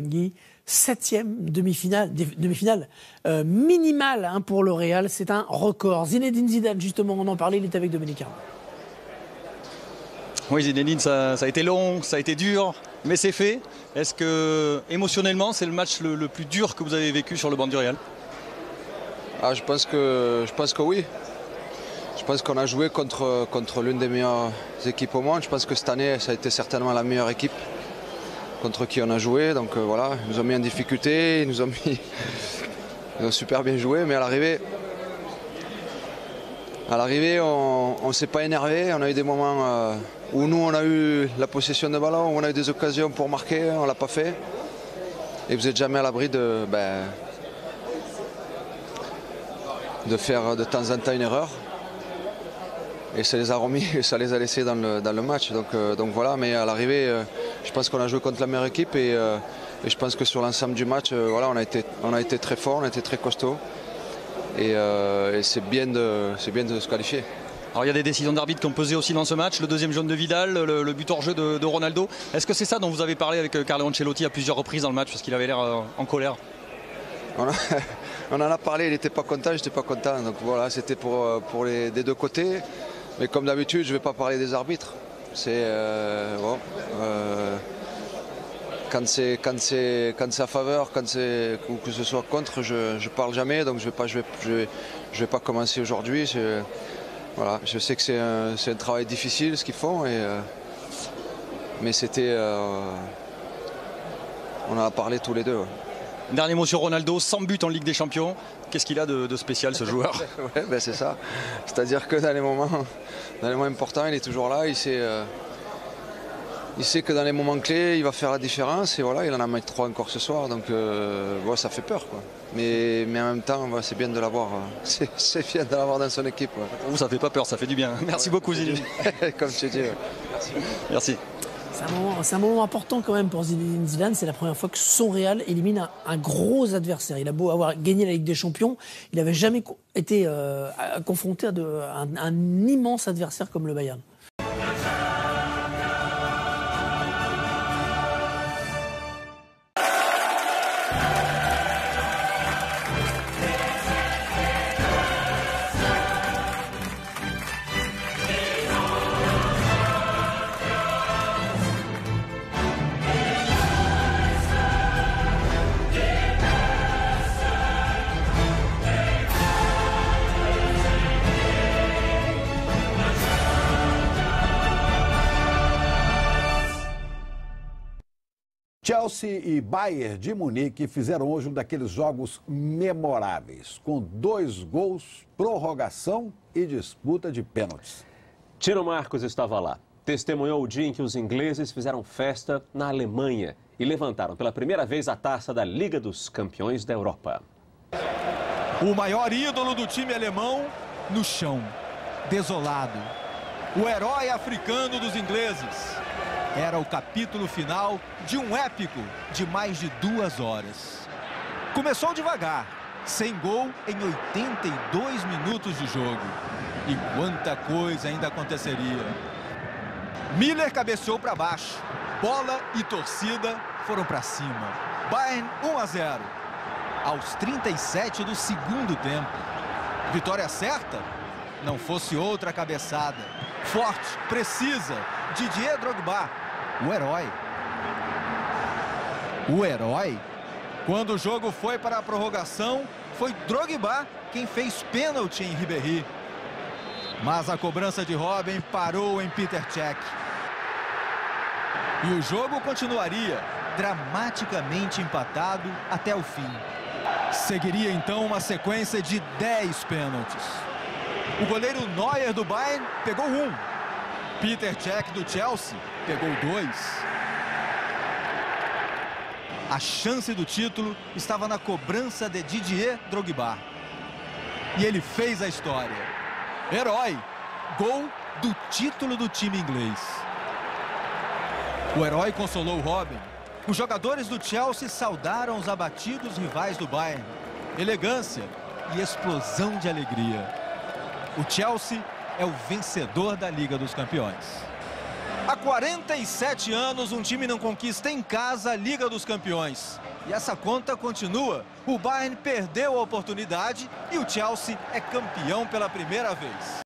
Guy, 7e demi-finale minimale pour le Real, c'est un record. Zinedine Zidane, justement, on en parlait, il est avec Dominique Arnaud. Oui, Zinedine, ça a été long, ça a été dur, mais c'est fait. Est-ce que, émotionnellement, c'est le match le plus dur que vous avez vécu sur le banc du Real? Je pense que oui. Je pense qu'on a joué contre l'une des meilleures équipes au monde. Je pense que cette année, ça a été certainement la meilleure équipe contre qui on a joué. Donc voilà, ils nous ont mis en difficulté, ils ont super bien joué, mais à l'arrivée, on ne s'est pas énervé. On a eu des moments où nous, on a eu la possession de ballon, où on a eu des occasions pour marquer, on ne l'a pas fait. Et vous n'êtes jamais à l'abri de faire de temps en temps une erreur. Et ça les a remis, et ça les a laissés dans le match. Donc voilà, mais à l'arrivée, je pense qu'on a joué contre la meilleure équipe et je pense que sur l'ensemble du match, voilà, on a été très fort, on a été très costaud. Et c'est bien de se qualifier. Alors il y a des décisions d'arbitre qui ont pesé aussi dans ce match, le deuxième jaune de Vidal, le but hors jeu de Ronaldo. Est-ce que c'est ça dont vous avez parlé avec Carlo Ancelotti à plusieurs reprises dans le match, parce qu'il avait l'air en colère? On en a parlé, il n'était pas content, j'étais pas content. Donc voilà, c'était pour des deux côtés. Mais comme d'habitude, je ne vais pas parler des arbitres. Quand c'est à faveur, ou que ce soit contre, je ne parle jamais. Donc je vais pas commencer aujourd'hui. Voilà, je sais que c'est un travail difficile ce qu'ils font. Mais c'était... on en a parlé tous les deux. Ouais. Dernier mot sur Ronaldo, 100 buts en Ligue des Champions. Qu'est-ce qu'il a de spécial, ce joueur? Ouais, c'est ça. C'est-à-dire que dans les moments importants, il est toujours là. Il sait que dans les moments clés, il va faire la différence. Et voilà, il en a mis 3 encore ce soir. Donc ça fait peur, quoi. Mais en même temps, c'est bien de l'avoir. C'est bien de l'avoir dans son équipe. Ouais. Pour vous, ça fait pas peur, ça fait du bien. Merci beaucoup, Zinedine. Comme tu dis. Ouais. Merci. C'est un moment important quand même pour Zinedine Zidane. C'est la première fois que son Real élimine un gros adversaire. Il a beau avoir gagné la Ligue des Champions, il n'avait jamais été confronté à un immense adversaire comme le Bayern. Chelsea e Bayern de Munique fizeram hoje um daqueles jogos memoráveis, com 2 gols, prorrogação e disputa de pênaltis. Tino Marcos estava lá. Testemunhou o dia em que os ingleses fizeram festa na Alemanha e levantaram pela primeira vez a taça da Liga dos Campeões da Europa. O maior ídolo do time alemão no chão, desolado. O herói africano dos ingleses. Era o capítulo final de um épico de mais de 2 horas. Começou devagar, sem gol em 82 minutos de jogo. E quanta coisa ainda aconteceria. Miller cabeceou para baixo. Bola e torcida foram para cima. Bayern 1-0. Aos 37 do segundo tempo. Vitória certa? Não fosse outra cabeçada. Forte, precisa. Didier Drogba. O herói. O herói? Quando o jogo foi para a prorrogação, foi Drogba quem fez pênalti em Ribéry. Mas a cobrança de Robben parou em Peter Cech. E o jogo continuaria, dramaticamente empatado até o fim. Seguiria então uma sequência de 10 pênaltis. O goleiro Neuer do Bayern pegou 1. Peter Cech do Chelsea pegou 2. A chance do título estava na cobrança de Didier Drogba. E ele fez a história. Herói. Gol do título do time inglês. O herói consolou Robben. Os jogadores do Chelsea saudaram os abatidos rivais do Bayern. Elegância e explosão de alegria. O Chelsea é o vencedor da Liga dos Campeões. Há 47 anos, um time não conquista em casa a Liga dos Campeões. E essa conta continua. O Bayern perdeu a oportunidade e o Chelsea é campeão pela primeira vez.